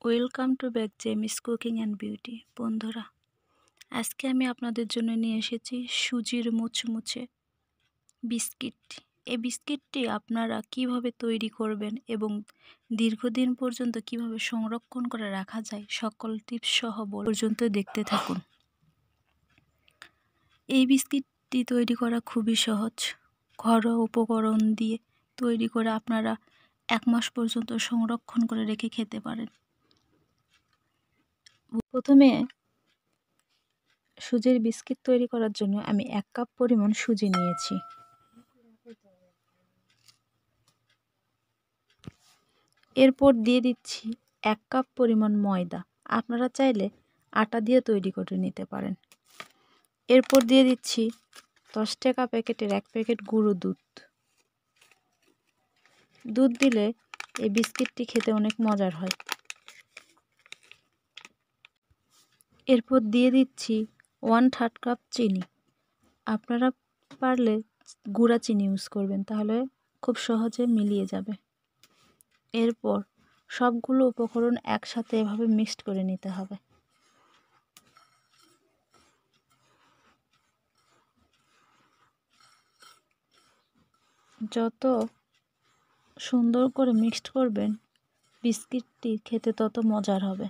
Welcome to back Jemis cooking and beauty. বন্ধুরা, আজকে আমি আপনাদের জন্য নিয়ে এসেছি সুজির মুচমুচে বিস্কিট। এই বিস্কিটটি আপনারা কিভাবে তৈরি করবেন এবং দীর্ঘদিন পর্যন্ত কিভাবে সংরক্ষণ করে রাখা যায় সকল টিপস সহ পর্যন্ত দেখতে থাকুন। এই বিস্কিটটি তৈরি করা খুবই সহজ। ঘরোয়া উপকরণ দিয়ে তৈরি করে আপনারা 1 মাস পর্যন্ত সংরক্ষণ করে রেখে খেতে পারেন। প্রথমে সুজির বিস্কিট তৈরি করার জন্য আমি 1 কাপ পরিমাণ সুজি নিয়েছি। এরপর দিয়ে দিচ্ছি 1 কাপ পরিমাণ ময়দা। আপনারা চাইলে আটা দিয়ে তৈরি করে নিতে পারেন। এরপর দিয়ে দিচ্ছি 10 টাকা প্যাকেটের 1 প্যাকেট গুঁড়ো দুধ। দুধ দিলে এই বিস্কিটটি খেতে অনেক মজার হয়। এরপর দিয়ে দিচ্ছি 1/3 কাপ চিনি। আপনারা পারলে গুঁড়া চিনি ইউজ করবেন, তাহলে খুব সহজে মিলিয়ে যাবে। এরপর সবগুলো উপকরণ একসাথে এভাবে মিক্সড করে নিতে হবে। যত সুন্দর করে মিক্সড করবেন, বিস্কিটটি খেতে তত মজার হবে।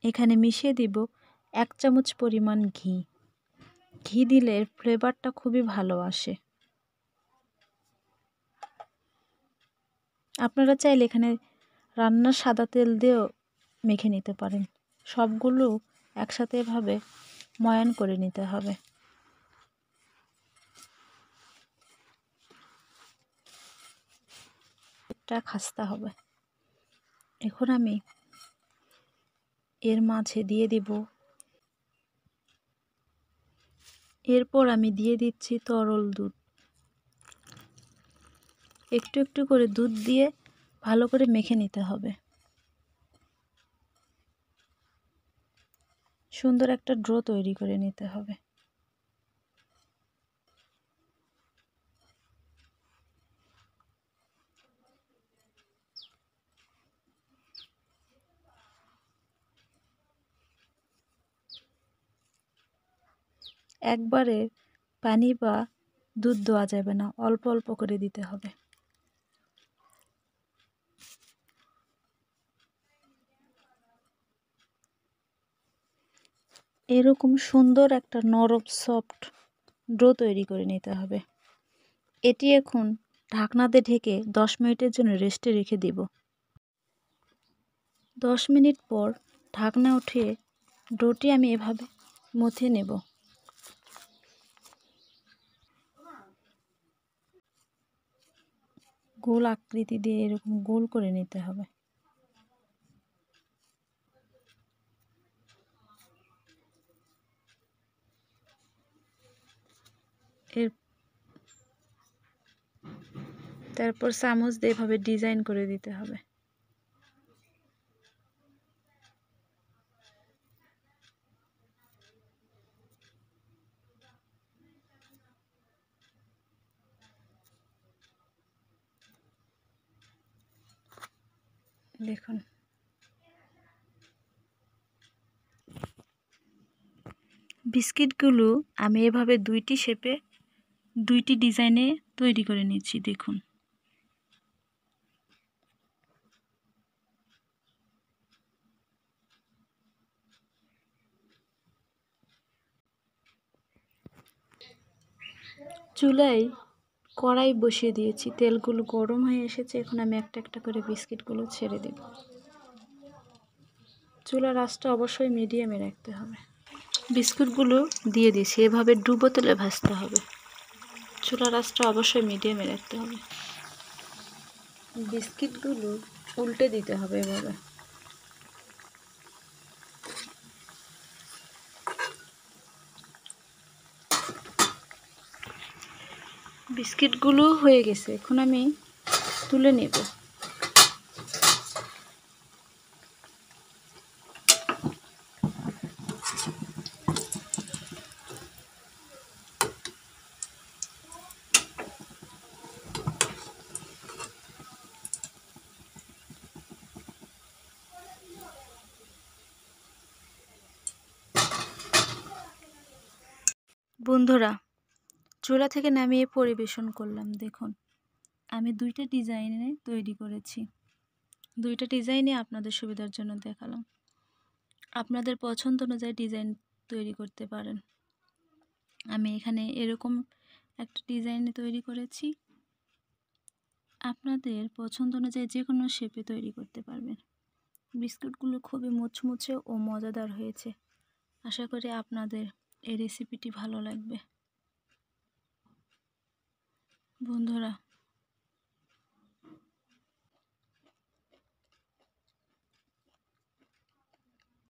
এখানে মিশিয়ে দিব 1 চামচ পরিমাণ ঘি। ঘি দিলে এর ফ্লেভারটা খুবই ভালো আসে। আপনারা চাইলে এখানে রান্নার সাদা তেল দিয়েও মেখে নিতে পারেন। সবগুলো একসাথে এভাবে ময়ান করে নিতে হবে। এটা খাস্তা হবে। এখন আমি এর মাঝে দিয়ে দিব, এরপর আমি দিয়ে দিচ্ছি তরল দুধ। একটু একটু করে দুধ দিয়ে ভালো করে মেখে নিতে হবে। সুন্দর একটা ড্রো তৈরি করে নিতে হবে। একবারে পানি বা দুধ দেওয়া যাবে না, অল্প অল্প করে দিতে হবে। এরকম সুন্দর একটা নরম সফট ডো তৈরি করে নিতে হবে। এটি এখন ঢাকনা দিয়ে ঢেকে 10 মিনিটের জন্য রেস্টে রেখে দিব। 10 মিনিট পর ঢাকনা উঠিয়ে ডোটি আমি এভাবে মথে নেব। গোল আকৃতি দিয়ে এরকম গোল করে নিতে হবে। তারপর চামচ দিয়ে এভাবে ডিজাইন করে দিতে হবে। দেখুন, বিস্কিটগুলো আমি এভাবে 2টি শেপে 2টি ডিজাইনে তৈরি করে নিচ্ছি। দেখুন, চুলায় কড়াই বসিয়ে দিয়েছি, তেলগুলো গরম হয়ে এসেছে। এখন আমি একটা একটা করে বিস্কিটগুলো ছেড়ে দেব। চুলার আঁচটা অবশ্যই মিডিয়ামে রাখতে হবে। বিস্কুটগুলো দিয়ে দিয়েছি, এভাবে ডুবো তেলে ভাজতে হবে। চুলার আঁচটা অবশ্যই মিডিয়ামে রাখতে হবে। বিস্কিটগুলো উল্টে দিতে হবে এভাবে। বিস্কিটগুলো হয়ে গেছে, এখন আমি তুলে নেব। বন্ধুরা, চুলা থেকে নামিয়ে পরিবেশন করলাম। দেখুন, আমি 2টা ডিজাইনে তৈরি করেছি। 2টা ডিজাইনই আপনাদের সুবিধার জন্য দেখালাম। আপনাদের পছন্দ অনুযায়ী ডিজাইন তৈরি করতে পারেন। আমি এখানে এরকম একটা ডিজাইন তৈরি করেছি। আপনাদের পছন্দ অনুযায়ী যে কোনো শেপে তৈরি করতে পারবেন। বিস্কুটগুলো খুবই মুচমুচে ও মজাদার হয়েছে। আশা করি আপনাদের এই রেসিপিটি ভালো লাগবে। বন্ধুরা,